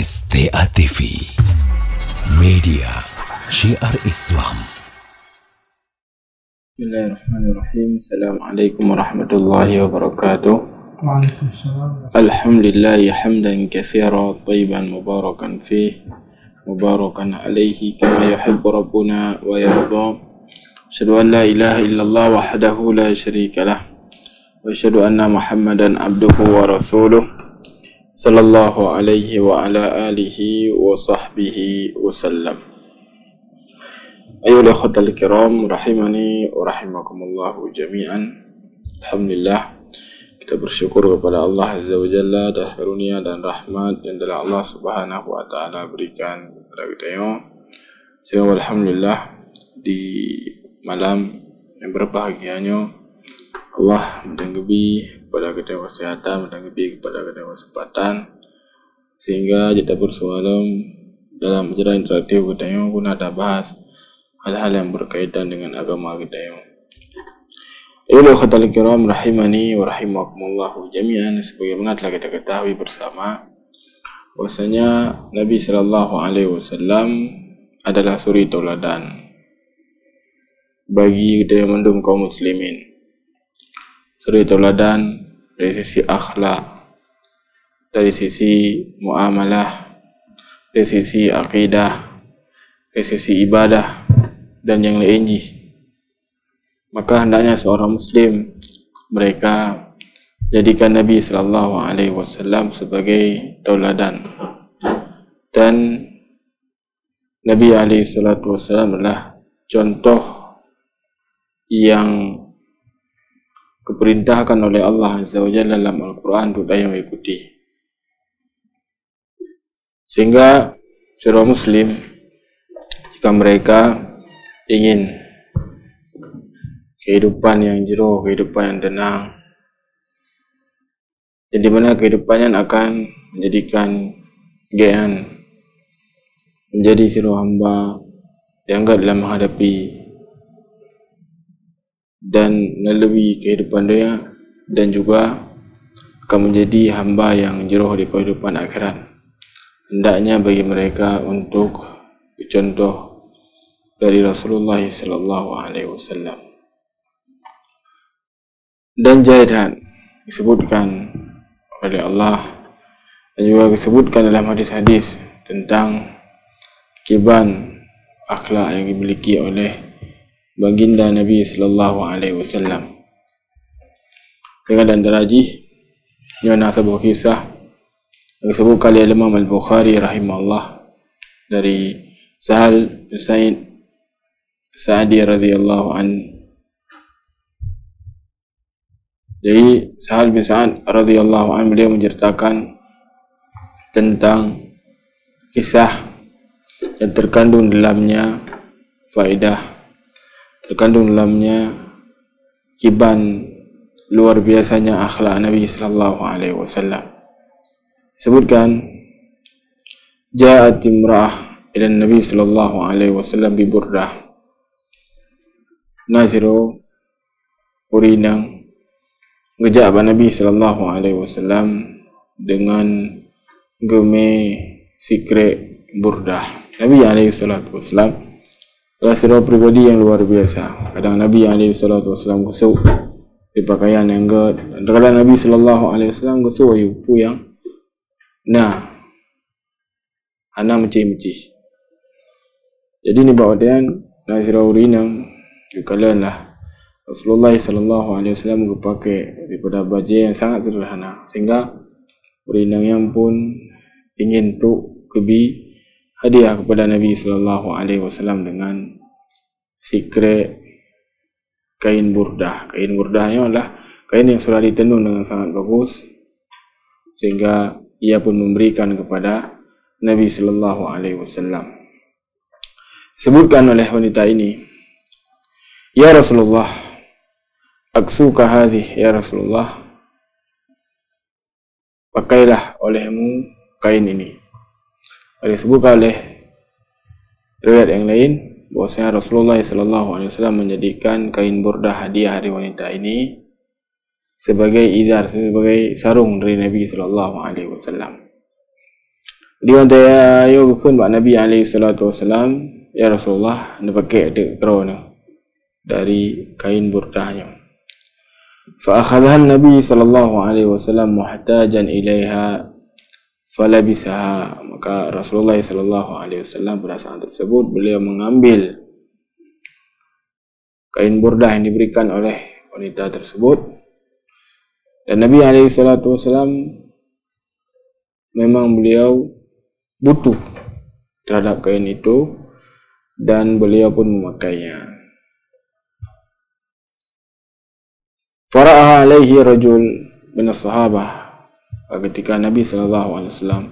STA TV, media syiar Islam. Bismillahirrahmanirrahim. Assalamualaikum warahmatullahi wabarakatuh. Waalaikumsalam. Alhamdulillah hamdan katsiran thayyiban mubarakan fih, mubarakan alaihi kama yuhibbu rabbuna wa yarda. Asyhadu an la ilaha illallah wahdahu la syarika lah, wa asyhadu anna Muhammadan abduhu wa rasuluh sallallahu alaihi wa ala alihi wa sahbihi wasallam. Ayolah khatal kiram, rahimani wa rahimakumullahu jami'an. Alhamdulillah, kita bersyukur kepada Allah Azza wa Jalla atas karunia dan rahmat yang telah Allah Subhanahu wa Ta'ala berikan kepada kita. Sehingga alhamdulillah di malam yang berbahagianya Allah menanggapi kepada kita kesehatan, menanggapi kepada kita kesempatan, sehingga kita bersuara dalam acara interaktif kita yang pun ada bahas hal-hal yang berkaitan dengan agama kita yang. Ayolah khatal kiram, rahimani wa rahimakumullahu jami'an. Sebagaimana telah kita ketahui bersama bahwasanya Nabi sallallahu alaihi wasallam adalah suri tauladan bagi kita yang mendukung kaum muslimin. Suri tauladan dari sisi akhlak, dari sisi muamalah, dari sisi akidah, dari sisi ibadah dan yang lainnya. Maka hendaknya seorang muslim mereka jadikan Nabi sallallahu alaihi wasallam sebagai tauladan. Dan Nabi alaihi salatu wasallam adalah contoh yang diperintahkan oleh Allah Azza wa Jalla dalam Al-Quran untuk yang mengikuti. Sehingga seorang muslim jika mereka ingin kehidupan yang jero, kehidupan yang tenang, dan di mana kehidupannya akan menjadikan kegiatan menjadi seorang hamba yang angkat dalam menghadapi dan melalui kehidupan dia, dan juga akan menjadi hamba yang jero di kehidupan akhirat. Hendaknya bagi mereka untuk contoh dari Rasulullah sallallahu alaihi wasallam. Dan jadikan disebutkan oleh Allah dan juga disebutkan dalam hadis-hadis tentang kiban akhlak yang dimiliki oleh baginda Nabi sallallahu alaihi wasallam. Dengan dan terajih yana sebuah kisah yang disebutkan oleh Imam Al-Bukhari rahimahullah dari Sahal bin Sa'id Sa'di radhiyallahu an. Jadi Sahal bin Sa'ad radhiyallahu an, beliau menceritakan tentang kisah yang terkandung dalamnya faedah, terkandung dalamnya kiban luar biasanya akhlak Nabi sallallahu alaihi wasallam. Sebutkan ja'at imra'ah ila Nabi sallallahu alaihi wasallam bi burdah. Naziru urinang ngejak Nabi sallallahu alaihi wasallam dengan geme sikre burdah. Nabi alaihi salatu wasallam adalah seorang pribadi yang luar biasa. Kadang Nabi alaihi salatu wasallam kusuk di pakaian yang gede, dan kadang Nabi sallallahu alaihi wasallam kusuk yupu yang ana meci-meci. Jadi ni bawa dia nazira urinang dikalanlah Rasulullah sallallahu alaihi wasallam pakai daripada baju yang sangat sederhana, sehingga urinang yang pun ingin tu kebi hadiah kepada Nabi sallallahu alaihi wasallam dengan sikre kain burdah. Kain burdahnya adalah kain yang sudah ditenun dengan sangat bagus, sehingga ia pun memberikan kepada Nabi sallallahu alaihi wasallam. Sebutkan oleh wanita ini, "Ya Rasulullah, aksuka hadhihi, ya Rasulullah, pakailah olehmu kain ini." Disebutkan oleh riwayat yang lain bahwasanya Rasulullah sallallahu alaihi wasallam menjadikan kain burdah hadiah dari wanita ini sebagai izar, sebagai sarung dari Nabi sallallahu alaihi wasallam. Dia kata yo kun ba Nabi alaihi salatu wasalam, ya Rasulullah ni pakai de kerana dari kain burdahnya. Fa akhadha an-nabi sallallahu alaihi wasallam muhtajan ilaiha falabisaha. Maka Rasulullah sallallahu alaihi wasallam pada saat tersebut beliau mengambil kain burdah yang diberikan oleh wanita tersebut, dan Nabi alaihi salatu wasallam memang beliau butuh terhadap kain itu dan beliau pun memakainya. Fara'aha alaihi rajul min as-sahabah. Ketika Nabi sallallahu alaihi wasallam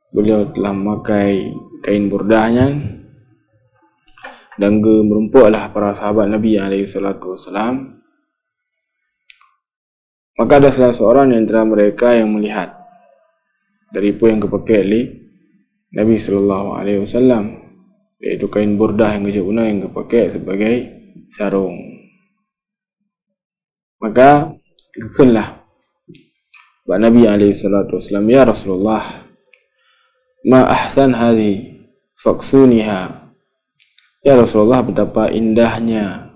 beliau telah memakai kain burdahnya, dan merumpuklah para sahabat Nabi alaihi salatu wasallam, maka ada salah seorang di antara mereka yang melihat dari apa yang kepakai oleh Nabi sallallahu alaihi wasallam, iaitu kain burdah yang guna yang kepakai sebagai sarung. Maka kekenlah Nabi alaihi salatu wasallam, ya Rasulullah, ma ahsan hadhi faksuniha. Ya Rasulullah, betapa indahnya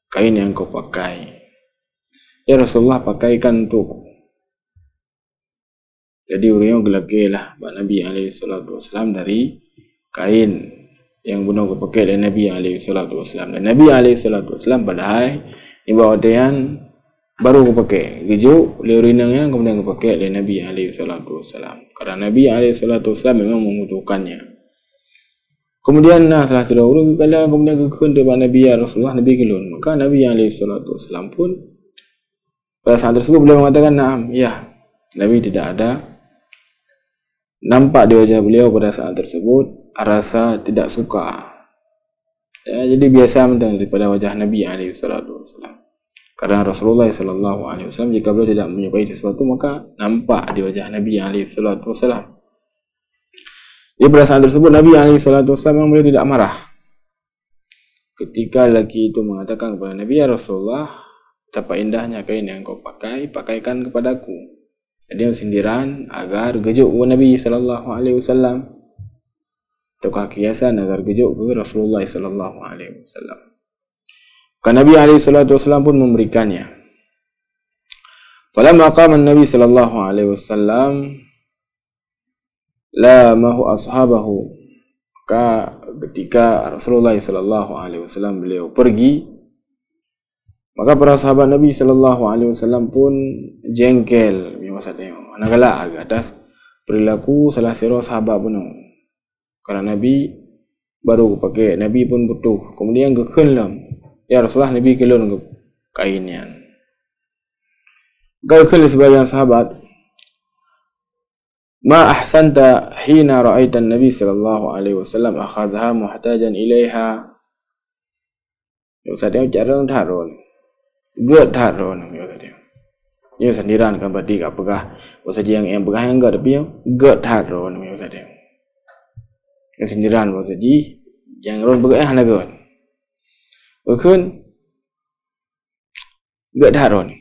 kain yang kau pakai. Ya Rasulullah, pakaikan untukku. Jadi urinya gelakilah Nabi alaihi salatu wasallam dari kain yang benar kepakai oleh Nabi alaihi salatu wasallam. Dan Nabi alaihi salatu wasallam padahal ibarat yang baru kepakai gejuk liurinangnya kemudian kepakai oleh Nabi alaihi salatu wasallam, karena Nabi alaihi salatu wasallam memang membutuhkannya. Kemudian salah satu kalau kemudian kekun kepada Nabi ya Rasulullah, Nabi kelun, maka Nabi alaihi salatu wasallam pun pada saat tersebut beliau mengatakan na'am, ya. Nabi tidak ada nampak di wajah beliau pada saat tersebut rasa tidak suka. Ya, jadi biasa mentang daripada wajah Nabi alaihi salatu wasallam. Karena Rasulullah sallallahu alaihi wasallam jika beliau tidak menyukai sesuatu maka nampak di wajah Nabi alaihi salatu wasallam. Jadi pada saat tersebut Nabi alaihi salatu wasallam beliau tidak marah. Ketika lelaki itu mengatakan kepada Nabi, ya Rasulullah, betapa indahnya kain yang kau pakai, pakaikan kepadaku. Jadi sindiran agar gejuk ke Nabi sallallahu alaihi wasallam, ataukah kiasan agar gejuk ke Rasulullah sallallahu alaihi wasallam. Maka Nabi alaihi salatu wasallam pun memberikannya. Falamma qama an-nabi sallallahu alaihi wasallam la mahu ashabahu. Maka ketika Rasulullah sallallahu alaihi wasallam beliau pergi, maka para sahabat Nabi sallallahu alaihi wasallam pun jengkel maksudnya mana galak atas perilaku salah seorang sahabat pun. Karena Nabi baru pakai, Nabi pun butuh. Kemudian kekenlam, ya Rasulullah, Nabi kelon ke kainnya. Kekenlam sebagian sahabat, ma ahsanta hina ra'aita an-nabi sallallahu alaihi wasallam akhadha muhtajan ilaiha. Maksudnya cara taron ged taron maksudnya. Ini sendiran kan berarti kat pegah. Maksudnya yang pegah yang enggak tapi ged taron maksudnya. Yang sendiran maksudnya yang ron pegah hana ged. Bukan ged taron.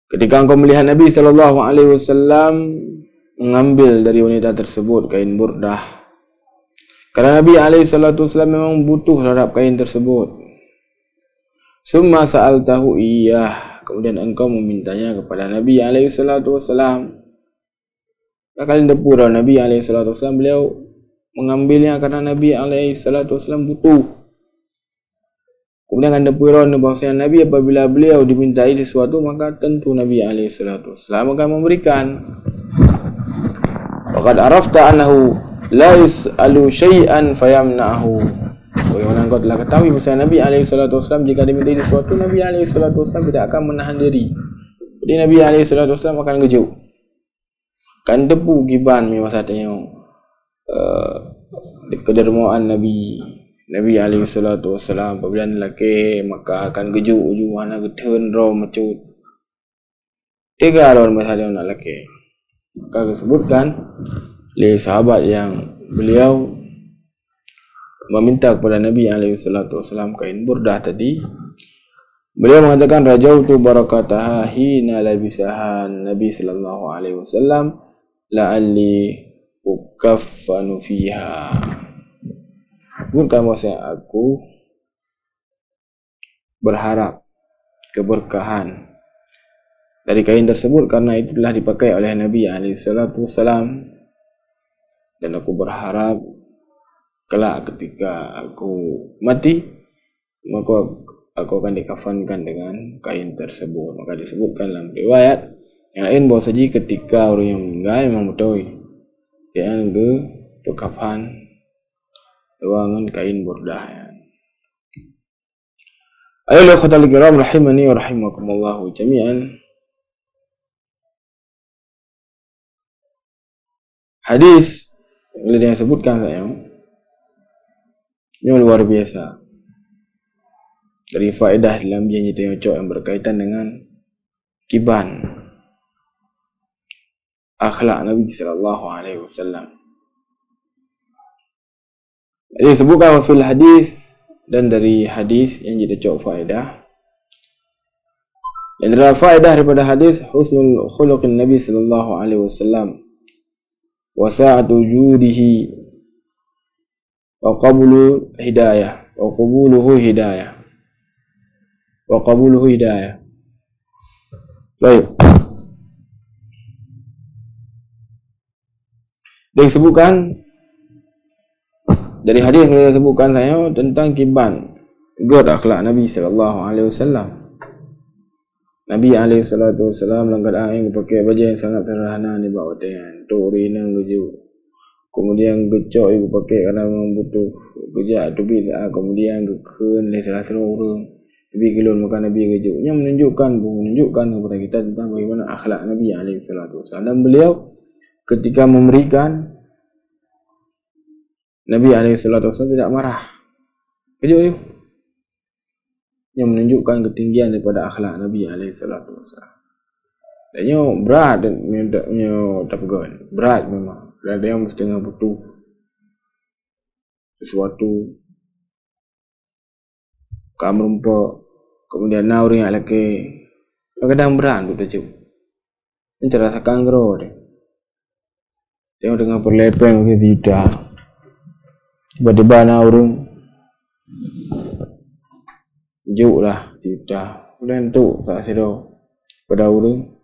Ketika engkau melihat Nabi sallallahu alaihi wasallam mengambil dari wanita tersebut kain burdah, karena Nabi alaihi salatu wasallam memang butuh terhadap kain tersebut. Summa sa'altahu iyyah, kemudian engkau memintanya kepada Nabi alaihi salatu wasallam. Kalian depura Nabi alaihi salatu wasallam beliau mengambilnya karena Nabi alaihi salatu wasallam butuh. Kemudian anda puiron bahwasanya Nabi apabila beliau dimintai sesuatu maka tentu Nabi alaihi salatu wasallam akan memberikan. Waqad arafta annahu la yus'alu syai'an fayamna'hu. Bagaimana engkau telah ketahui bahwasanya Nabi alaihi salatu wasallam jika dimintai sesuatu, Nabi alaihi salatu wasallam tidak akan menahan diri. Jadi Nabi alaihi salatu wasallam akan gejuk. Kan debu giban maksudnya kedermaan Nabi alaihi salatu wasallam apabila lelaki maka akan gejuk ujung mana getun raw mecut. Tiga orang masalah nak lelaki. Maka disebutkan oleh sahabat yang beliau meminta kepada Nabi alaihi salatu wasallam kain burdah tadi. Beliau mengatakan rajautu barakataha hina labisaha Nabi sallallahu alaihi wasallam. la'alli ukaffanu fiha. Bukan maksudnya aku berharap keberkahan dari kain tersebut karena itu telah dipakai oleh Nabi SAW, dan aku berharap kelak ketika aku mati maka aku akan dikafankan dengan kain tersebut. Maka disebutkan dalam riwayat yang lain bahawa saja ketika orang yang meninggal memang betul dia ke kafan dengan kain burdah ya. Ayolah khatul kiram rahimani wa rahimakumullah jami'an. Hadis yang disebutkan saya ini luar biasa. Dari faedah dalam janji tengok yang berkaitan dengan kiban akhlak Nabi sallallahu alaihi wasallam. Jadi disebutkan fil hadis, dan dari hadis yang kita cok faedah. Dan dari faedah daripada hadis husnul khuluqin Nabi sallallahu alaihi wasallam wa sa'atu wujudihi wa qabulu hidayah wa qabuluhu hidayah wa qabuluhu hidayah. Baik. Disebutkan dari hadis yang disebutkan saya tentang kiban god akhlak Nabi sallallahu alaihi wasallam. Nabi alaihi salatu wasallam langgar yang pakai baju yang sangat sederhana ni bawa dengan turina geju. Kemudian gecok ibu pakai kerana butuh kerja tu bila kemudian geken le salah orang lebih kilon makan Nabi geju. Yang menunjukkan kepada kita tentang bagaimana akhlak Nabi alaihi salatu wasallam. Dan beliau ketika memberikan, Nabi SAW tidak marah. Kejut. Yang menunjukkan ketinggian daripada akhlak Nabi SAW. Dan ia berat dan ia tak pegang. Berat memang. Dan dia mesti tengah butuh sesuatu. Kamu rumput. Kemudian nauri yang lelaki. Kadang-kadang berat untuk tajuk. Ini terasakan gerau dia. Tengok dengan perlepen mungkin tidak. Tiba-tiba nauri juk lah tidak. Kemudian tu tak sedar pada orang.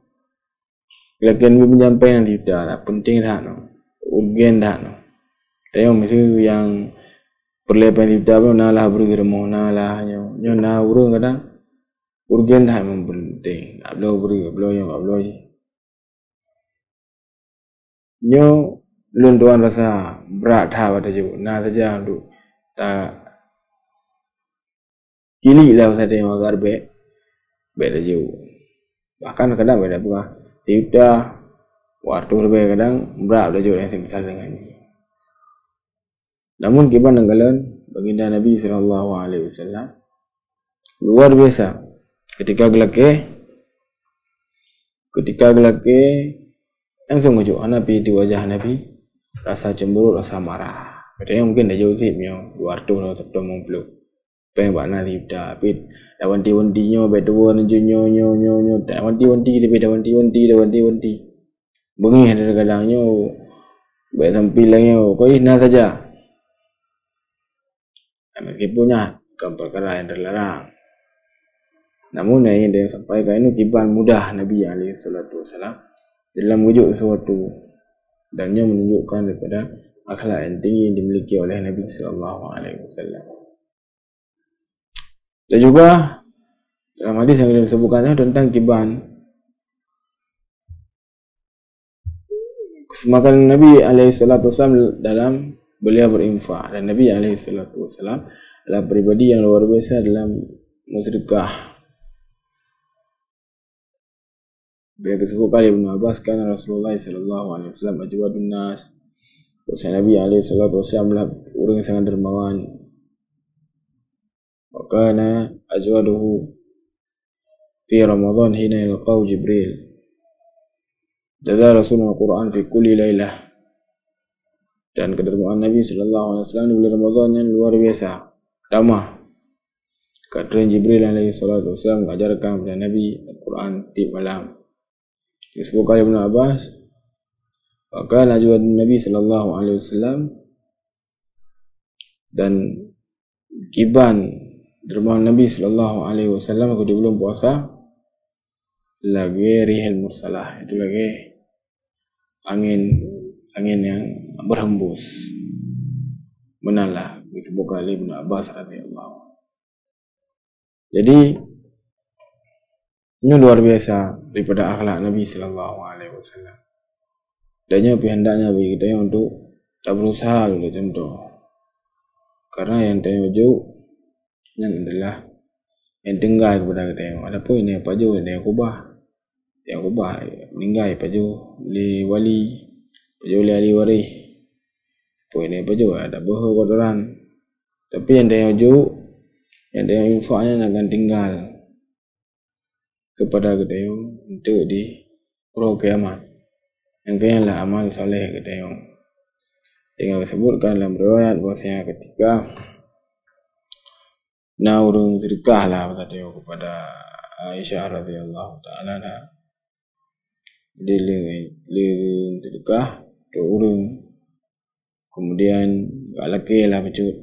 Lagian penyampaian tidak. Tak penting dah no. Urgen dah no. Tengok mesti yang perlepen tidak pun nalah beri remah nalah nyo nah orang kadang urgen dah memang penting. Tak boleh beri, belum yang tak boleh. Nyo lun tuan rasa berat dah pada juk. Nah saja untuk tak cilik lah pasal dia magar baik dah juk. Bahkan kadang beda buah. Tidak waktu lebih kadang berat dah juk yang sebesar dengan ni. Namun kiban nanggalan baginda Nabi sallallahu alaihi wasallam luar biasa. Ketika gelake langsung ujuk Nabi di wajah Nabi rasa cemburu, rasa marah. Kadang mungkin dah jauh sih mio waktu no tetap mempeluk. Pengen bana tidak, tapi dah wanti-wantinya betul nyo tak wanti-wanti tapi dah wanti. Bengih kadang-kadangnya baik sampilangnya kau ina saja. Meskipunnya bukan perkara yang terlarang. Namun yang dia sampaikan itu kiban mudah Nabi SAW dalam wujud sesuatu, dan ia menunjukkan daripada akhlak yang tinggi yang dimiliki oleh Nabi SAW. Dan juga dalam hadis yang disebutkan tentang kiban, semakan Nabi SAW dalam beliau berinfak, dan Nabi SAW adalah pribadi yang luar biasa dalam bersedekah. Beliau disebutkan Ibnu Abbas kan Rasulullah SAW ajwadun nas. Bahasa Nabi SAW adalah orang yang sangat dermawan. Wakana ajwaduhu fi Ramadan hina yalqaw Jibril. Dada Rasulullah Al-Quran fi kulli laylah. Dan kedermaan Nabi SAW di bulan Ramadan yang luar biasa, ramah. Kehadiran Jibril SAW mengajarkan kepada Nabi Al-Quran di malam. Disebutkan Ibnu Abbas, Maka najwa Nabi sallallahu alaihi wasallam, dan kiban derma Nabi sallallahu alaihi wasallam ketika belum puasa lagi rihil mursalah, itu lagi angin yang berhembus. Menanlah disebutkan oleh Ibn Abbas radhiyallahu. Jadi ini luar biasa daripada akhlak Nabi sallallahu alaihi wasallam. Dan hendaknya bagi kita untuk tak berusaha oleh contoh. Karena yang jauh yang adalah yang tinggal kepada kita. Adapun ini apa jauh yang kubah. Yang kubah meninggal apa jauh li wali, jauh li ahli waris. Poin ini apa jauh ada bohong kotoran. Tapi yang jauh yang infaknya akan tinggal kepada kita untuk di pro kiamat. Yang kayaklah amal soleh kita dengan disebutkan dalam riwayat bahwasanya ketika urung sedekah lah tadi kepada Aisyah radhiyallahu taala nah, dia leng sedekah ke urung, kemudian laki lah pecut,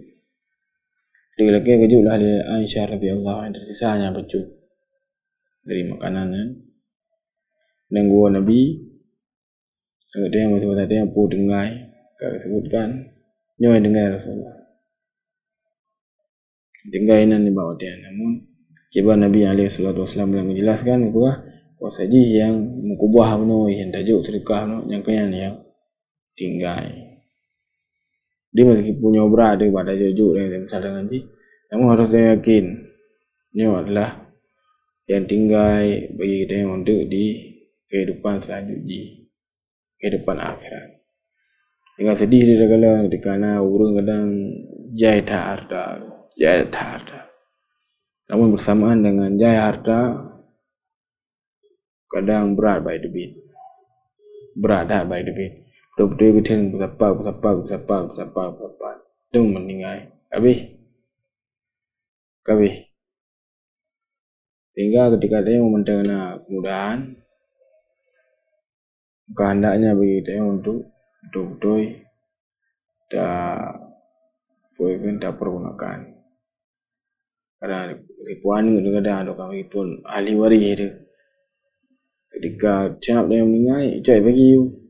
laki kejut lah Aisyah radhiyallahu anha, tersisanya pecut dari makanan dan gua Nabi dia yang masih tadi yang pu dengai kau sebutkan nyoy dengai Rasulullah tinggalin di bawah dia. Namun kibar Nabi alaihi salatu wasallam menjelaskan bahawa saji yang mengubah yang tajuk sedekah yang kaya yang tinggal dia masih punya berat daripada tajuk yang misalnya nanti, namun harus yakin ini adalah yang tinggal bagi kita yang untuk di kehidupan selanjutnya, kehidupan akhirat. Dengan sedih dia kala ketika urung kadang jaya harta. Namun bersamaan dengan jaya harta kadang berat by the beat. Berat by the beat. Betul-betul kita bersapa. Itu meninggal. Habis. Sehingga ketika dia mementingkan kemudahan, kehendaknya bagi dia untuk betul-betul tak pergunakan. Karena ribuan itu kadang kami pun ahli waris itu. Ketika siap dia meninggal, cuy bagi you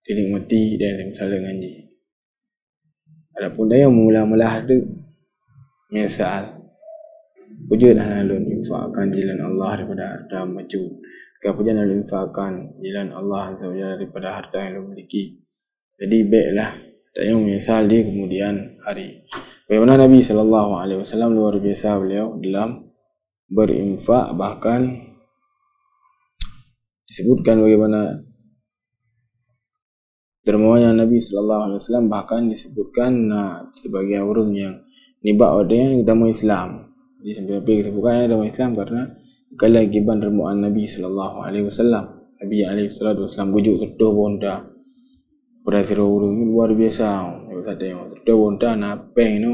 dinikmati dan misalnya ngaji. Adapun dia yang mula-mula ada menyesal. Wujudlah lalu infakkan jalan Allah daripada harta majud. Kemudian lalu infakkan jalan Allah azza wa jalla daripada harta yang lu miliki. Jadi baiklah tak yang menyesal di kemudian hari. Bagaimana Nabi sallallahu alaihi wasallam luar biasa beliau dalam berinfak, bahkan disebutkan bagaimana dermanya Nabi sallallahu alaihi wasallam, bahkan disebutkan sebagai orang yang nibak orang yang agama Islam. Jadi sampai disebutkan agama Islam karena kala giban dermaan Nabi sallallahu alaihi wasallam. Nabi alaihi salatu wasallam gujuk tertuh bonda. Pada siro urung luar biasa. Ada yang tertuh bonda napeng no.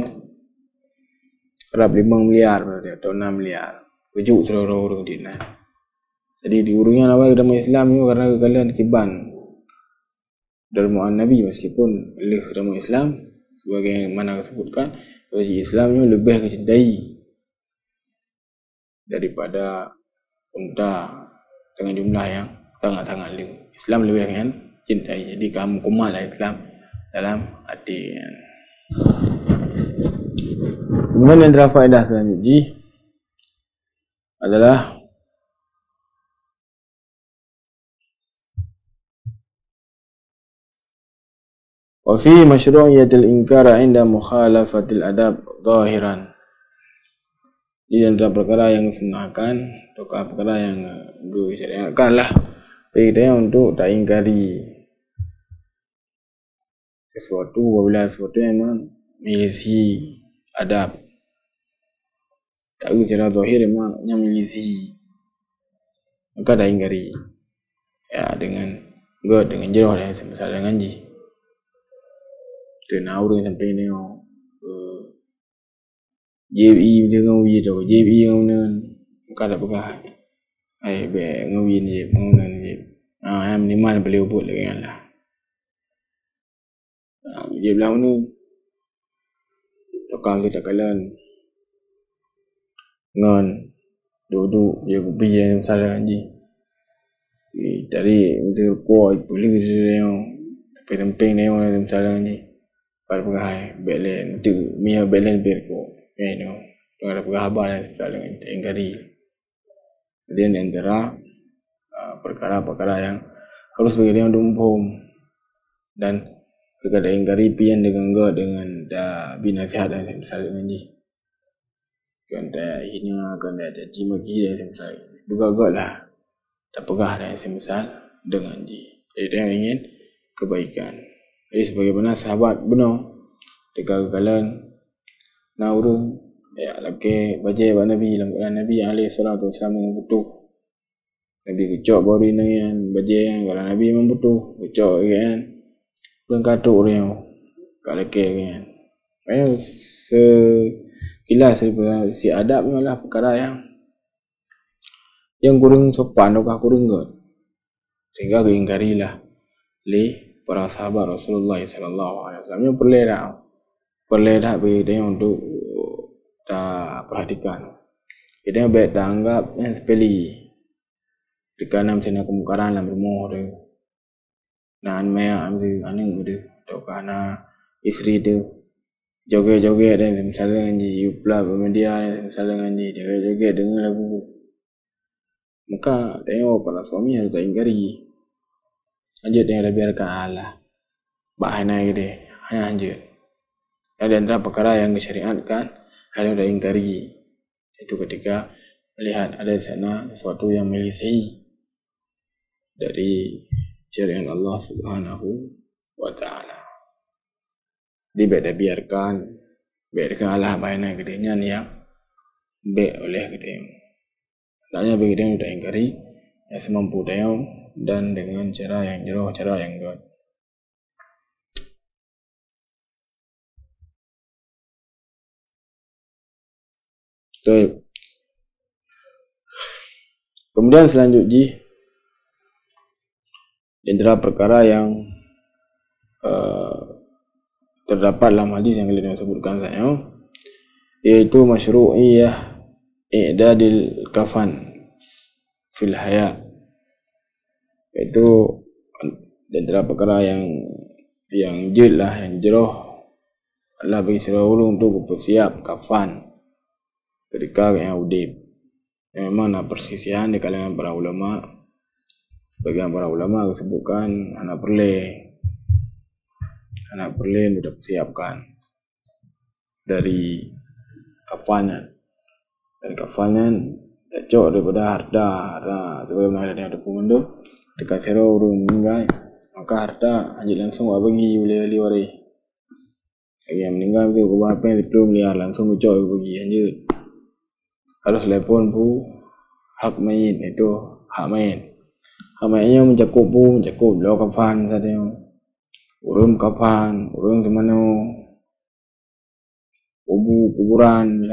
Rap 5 miliar atau 6 miliar. Gujuk siro urung di na. Jadi di urungnya apa agama Islam itu karena kalian kiban dermaan Nabi, meskipun oleh agama Islam sebagai mana disebutkan bagi Islamnya lebih kecintai daripada unta dengan jumlah yang sangat-sangat lebih. Islam lebih kan cintai. Jadi kamu kumalah Islam dalam hati. Kemudian yang adalah faedah selanjutnya adalah wa fi masyru'iyatil inkar 'inda mukhalafatil adab zahiran. Di antara perkara yang disunahkan atau perkara yang disyariatkan lah bagi kita untuk tak ingkari sesuatu apabila sesuatu memang menyelisihi adab. Tak secara zahir memang menyelisihi, maka tak ingkari ya dengan jeroh dan misalnya ngaji. Kena orang sampai ni JBI dengan uji tu, JBI dengan kada pegah. Be ngawin je, mengunan je. Yang minimal boleh ubut lagi lah. dia belah mana lokal kita kalian ngon duduk dia kubi yang salah anji dari itu kuat boleh dia penting dia orang salah anji pada pegai belen tu mia belen berko no ada pegahaban salah engkari dia antara perkara-perkara yang harus bagi dia untuk dan perkara engkari pian dengan da binasihat dan salah anji kan dah hina kan dah caci maki dan semisal bergagak lah tak pegah dan semisal dengan ji dia ingin kebaikan. Jadi sebagaimana sahabat benar kegagalan na urung ya laki baca Nabi dalam Nabi alaihi salatu wasallam yang butuh Nabi kecok baru ini yang baca kalau Nabi memang butuh kecok kan belum katuk orang kalau kan ayo kilas si adab ni adalah perkara yang kurang sopan atau kurang good sehingga diingkarilah oleh para sahabat Rasulullah sallallahu alaihi wasallam yang perledah bagi dia untuk tak perhatikan dia baik dah anggap yang sepeli dikana macam kemungkaran dalam rumah dia nan maya ambil aning dia atau kana isteri dia joget-joget dan misalnya nganji upla media misalnya nganji joget-joget dengar lagu maka tengok para suami harus tak ingkari anjut yang biarkan Allah bahana gede hanya anjut ada antara perkara yang disyariatkan harus tak ingkari itu ketika melihat ada di sana sesuatu yang menyelisihi dari syariat Allah Subhanahu wa taala. Dia biarkan Allah bayana gedenya yang baik oleh gedenya. Hendaknya bagi dia sudah ingkari yang semampu dia dan dengan cara yang jauh, cara yang good. Baik. Kemudian selanjutnya di antara perkara yang terdapat dalam hadis yang kalian sebutkan saya yaitu masyru'iyah i'dadil kafan fil haya, itu antara perkara yang jil lah yang jeroh Allah bagi seluruh untuk bersiap kafan ketika yang udip. Memang nak persisian di kalangan para ulama, sebagian para ulama disebutkan anak perlen sudah persiapkan dari kafanan cocok daripada harta sebagaimana ada dokumen dekat sero urung meninggal maka harta anjir langsung bagi boleh wari yang meninggal tu apa yang belum lihat langsung cocok bagi anjir harus telepon pu hak main itu hak mainnya mencakup belau kafan saja urung kapan, urung temano, kuburan,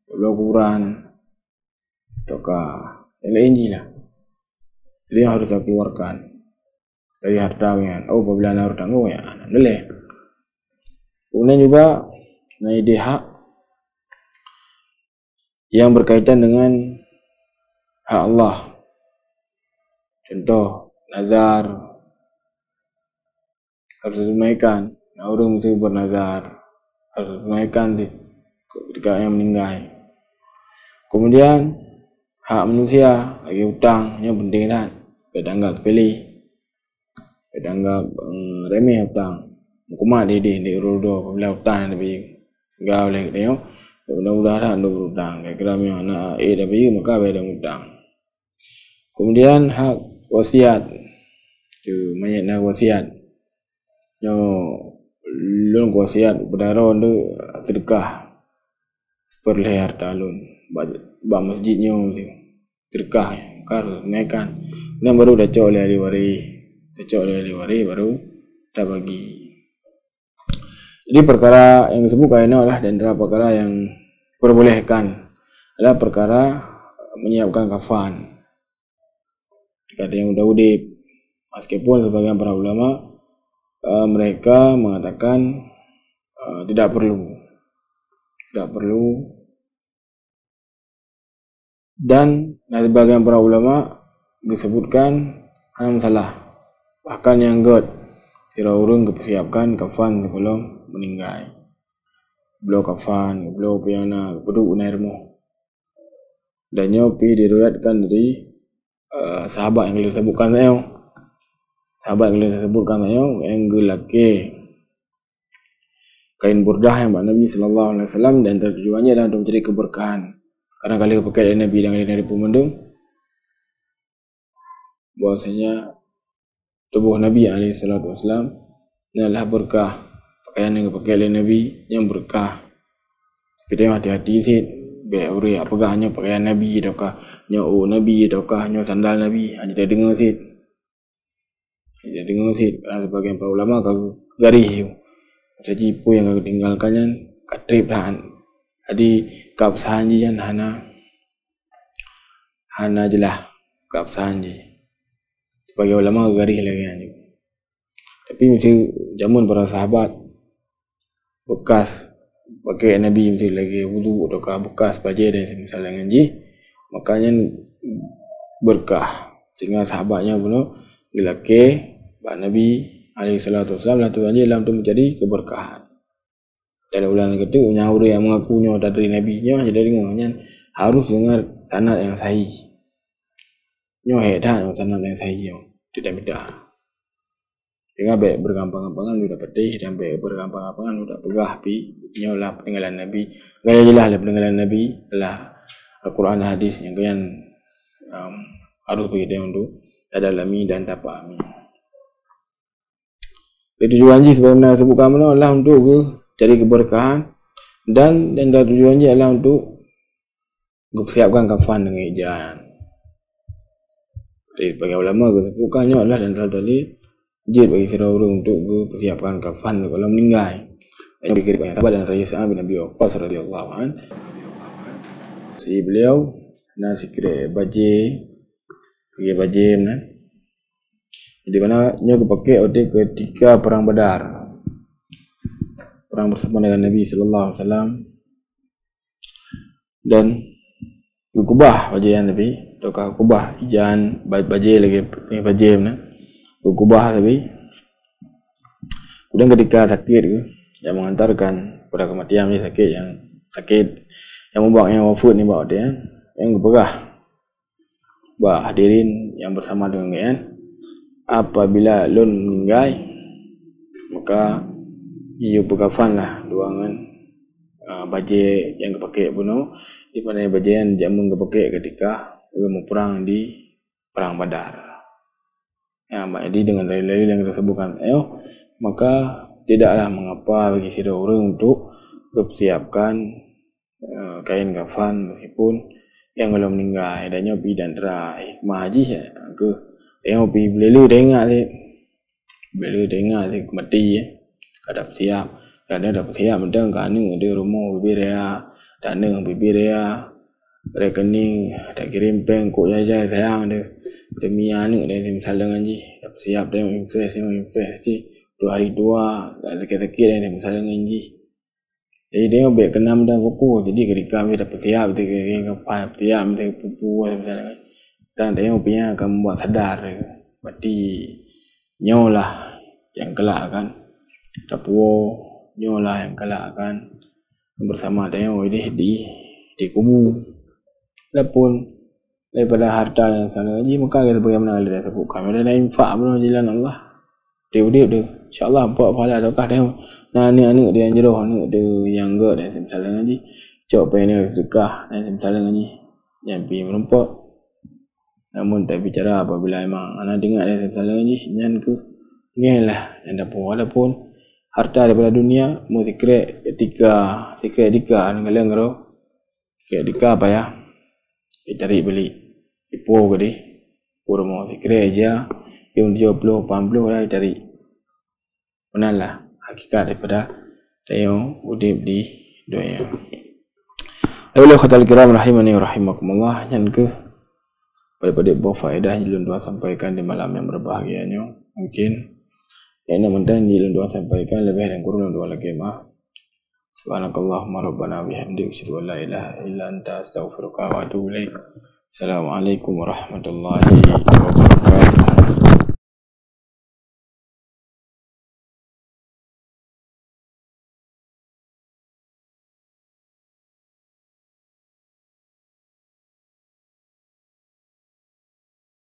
belau kuburan, toka, lain lah. Dia harus keluarkan dari hartanya. Oh, apabila harus tanggung ya, boleh. Kemudian juga naik hak yang berkaitan dengan hak Allah. Contoh nazar. Harus tunaikan. Orang itu bernazar harus tunaikan ketika yang meninggal. Kemudian hak manusia lagi hutang yang penting kan. Dianggap sepele, dianggap remeh hutang. Hukumat dia urudo apabila hutang lebih enggak boleh tengok. Mudah-mudahan ada berhutang. Kira-kira anak W maka ada hutang. Kemudian hak wasiat. Tu mayat nak wasiat. Lun wasiat berdarah tu sedekah seperleh harta lun bak masjidnya tu sedekah kar naikkan dan baru dah cok oleh ahli waris baru dah bagi. Jadi perkara yang disebutkan ini adalah di antara perkara yang perbolehkan adalah perkara menyiapkan kafan ketika yang sudah udip, meskipun sebagian para ulama mereka mengatakan tidak perlu, dan sebagian para ulama disebutkan hanya masalah, bahkan yang god kira urung kepersiapkan kafan sebelum meninggal, beliau kafan, beliau piana beduk nairmu, dan nyopi diriwayatkan dari sahabat yang kita sebutkan yang gelake kain burdah yang Nabi sallallahu alaihi wasallam, dan tujuannya adalah untuk mencari keberkahan. Karena kali pakai oleh Nabi dan dari pemendung bahwasanya tubuh Nabi alaihi salatu wasallam adalah berkah, pakaian yang dipakai oleh Nabi yang berkah. Tapi dia hati-hati sikit, beuri apakah hanya pakaian Nabi ataukah nyo Nabi ataukah nyo sandal Nabi, hanya dia dengar sikit. Karena sebagian para ulama kau garih saji pu yang kau tinggalkannya katrip tahan. Jadi keabsahan je kan hana jelah keabsahan je. Sebagai ulama garih lagi kan. Tapi mesti zaman para sahabat bekas pakai Nabi mesti lagi wudu ataukah bekas baju dan semisal dengan je, makanya berkah sehingga sahabatnya pun gelake Nabi alaihi salatu wasallam tu aja dalam tu menjadi keberkahan. Dan ulang kata nyaur yang mengakunya dari Nabi-nya jadi dengarnya harus dengar sanad yang sahih. Nyo hedah sanad yang sahih tidak beda. Dengan baik bergampang-gampangan sudah pedih dan baik bergampang-gampangan sudah pegah pi nyo lah peninggalan Nabi. Gaya jelas lah peninggalan Nabi adalah Al-Quran hadis yang kalian harus begitu untuk dalami dan dapami. Tujuan je sebenarnya sebutkan mana adalah untuk cari keberkahan, dan tujuan je adalah untuk persiapkan kafan dengan hijrah. Jadi bagi ulama sebutkannya adalah dan dalil jid bagi orang untuk persiapkan kafan kalau meninggal. Yang dikira banyak sahabat dan Raja Sa'ad bin Abi Waqqas radhiyallahu anhu. Si beliau nasi kira baje mana. Di mana nyo kepakai ode ketika perang Badar, perang bersama dengan Nabi sallallahu alaihi wasallam, dan kubah bajian Nabi ataukah kubah ijan baje lagi baje mana kubah Nabi. Kemudian ketika sakit yang mengantarkan pada kematian ni sakit yang membuat yang wafat ni bawa dia yang keberah hadirin yang bersama dengan kalian. Apabila lun meninggal, maka ia berkafan lah duangan baju yang kepakai bunuh di mana baju yang jamun kepakai ketika berperang di perang Badar. Jadi dengan dalil-dalil yang kita sebutkan, maka tidaklah mengapa bagi setiap orang untuk mempersiapkan kain kafan meskipun yang belum meninggal. Adanya bidan dera hikmah haji ke tengok pergi bela tengok mati kadap siap dan ada siap mendang kan ada rumah bibiraya dana bibiraya rekening ada kirim bank kok jaja sayang dia demi anak dia misal dengan ji siap dia invest ji 2 hari 2 sikit-sikit dia misal dengan ji. Jadi dia baik kenam dan buku, jadi ketika dia dapat siap dia apa siap dia pupu misalnya. Dan dia punya akan membuat sadar berarti nyolah yang kelak kan tapuo nyolah yang kelak kan bersama dia di kubu. Adapun daripada harta yang sana haji maka kita bagaimana dia sebut kami ada infak benar jalan Allah dia insyaallah buat pahala ataukah dia anak-anak dia yang jeroh anak dia yang enggak dan misalnya haji coba ini sedekah dan misalnya haji yang pergi menumpak. Namun tak bicara apabila memang anak dengar dia salah ni nyan ke ngelah yang dapat walaupun harta daripada dunia mu secret etika dengan lengro etika apa ya ditarik beli ipo ke di urmo secret aja yang 70 80 lah ditarik benalah hakikat daripada tayo udip di dunia. Ayolah khatal kiram rahimani rahimakumullah nyan ke pada buah faedah yang Tuhan sampaikan di malam yang berbahagianya. Mungkin Yang mentani lenduan sampaikan lebih dan kurang lenduan lagi mah. Subhanakallahumma rabbana bihamdika asyhadu an la ilaha illa anta astaghfiruka wa atubu ilaik. Assalamualaikum warahmatullahi wabarakatuh.